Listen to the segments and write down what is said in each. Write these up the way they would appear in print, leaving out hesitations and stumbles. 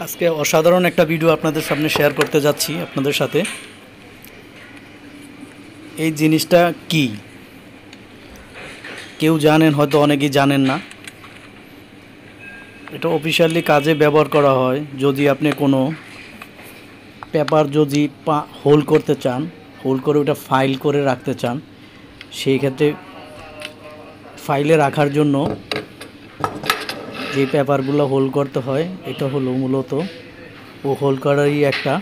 আজকে অসাধারণ একটা ভিডিও আপনাদের সামনে শেয়ার করতে যাচ্ছি আপনাদের সাথে। এই জিনিসটা কি কেউ জানেন, হয়তো অনেকেই জানেন না। এটা অফিশিয়ালি কাজে ব্যবহার করা হয় যদি আপনি কোনো পেপার যদি হোল্ড করতে চান, হোল্ড করে ওটা ফাইল করে রাখতে চান, সেই ক্ষেত্রে ফাইলে রাখার জন্য যে পেপারগুলো হোল্ড করতে হয় এটা হলো মূলত ও হোল্ড করারই একটা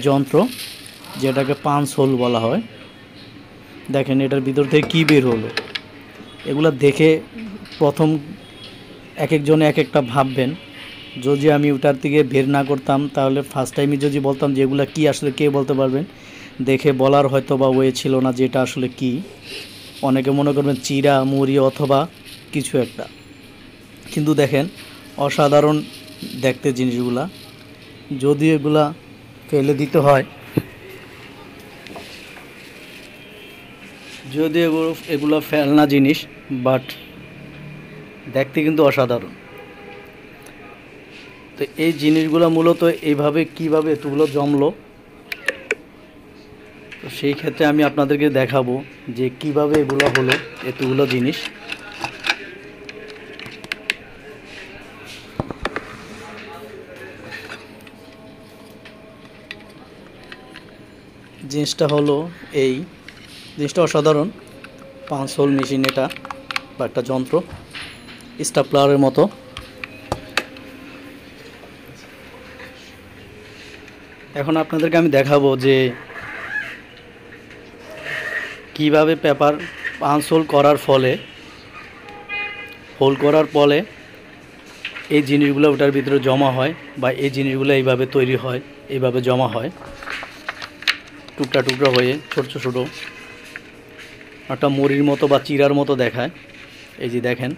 যন্ত্র, যেটাকে পাঞ্চ হোল বলা হয়। দেখেন এটার ভিতর থেকে কী বের হলো, এগুলো দেখে প্রথম এক একজনে এক একটা ভাববেন। যদি আমি ওটার থেকে বের না করতাম তাহলে ফার্স্ট টাইমে যদি বলতাম যে এগুলো কী, আসলে কে বলতে পারবেন? দেখে বলার হয়তো বা ওয়ে ছিল না যে এটা আসলে কী। অনেকে মনে করবেন চিরা মুড়ি অথবা কিছু একটা, কিন্তু দেখেন অসাধারণ দেখতে জিনিসগুলা। যদি এগুলা ফেলে দিতে হয়, যদি এগুলো ফেলনা জিনিস, বাট দেখতে কিন্তু অসাধারণ। তো এই জিনিসগুলো মূলত এইভাবে কিভাবে এতগুলো জমলো, তো সেই ক্ষেত্রে আমি আপনাদেরকে দেখাবো যে কিভাবে এগুলো হলো এতগুলো জিনিস। জিনিসটা হলো এই জিনিসটা অসাধারণ। পাঁচ হোল মেশিন এটা, বা একটা যন্ত্র স্টাপলারের মতো। এখন আপনাদেরকে আমি দেখাবো যে কিভাবে পেপার পাঁচ হোল করার ফলে, হোল করার ফলে এই জিনিসগুলো ওটার ভিতরে জমা হয়, বা এই জিনিসগুলো এইভাবে তৈরি হয়, এইভাবে জমা হয় টুকরা টুকরা হয়ে ছোট ছোট একটা মুড়ির মতো বা চিরার মতো দেখায়। এই যে দেখেন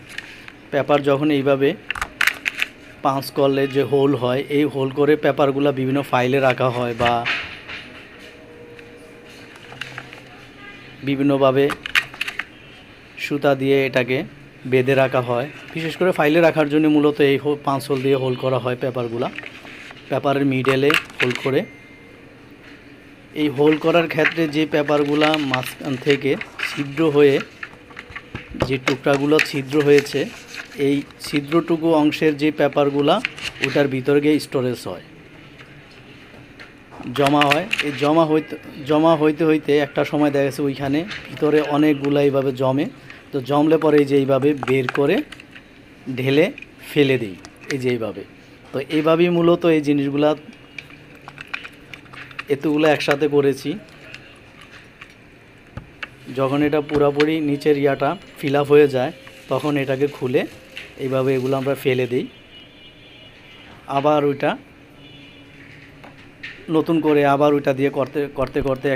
পেপার যখন এইভাবে পাঁচ করলে যে হোল হয়, এই হোল করে পেপারগুলো বিভিন্ন ফাইলে রাখা হয় বা বিভিন্নভাবে সুতা দিয়ে এটাকে বেঁধে রাখা হয়। বিশেষ করে ফাইলে রাখার জন্য মূলত এই পাঁচ হোল দিয়ে হোল করা হয় পেপারগুলা। পেপারের মিডলে হোল করে, এই হোল করার ক্ষেত্রে যে পেপারগুলা মাঝখান থেকে ছিদ্র হয়ে, যে টুকরাগুলো ছিদ্র হয়েছে, এই ছিদ্রটুকু অংশের যে পেপারগুলা ওটার ভিতরে গিয়ে স্টোরেজ হয়, জমা হয়। এই জমা হইতে হইতে একটা সময় দেখা গেছে ওইখানে ভিতরে অনেকগুলো এইভাবে জমে। তো জমলে পরে এই যে এইভাবে বের করে ঢেলে ফেলে দিই, এই যে এইভাবে। তো এইভাবেই মূলত এই জিনিসগুলা এতগুলো একসাথে করেছি। যখন এটা পুরোপুরি নিচের ইয়াটা ফিল আপ হয়ে যায়, তখন এটাকে খুলে এইভাবে এগুলো আমরা ফেলে দিই। আবার ওইটা নতুন করে আবার ওইটা দিয়ে করতে করতে করতে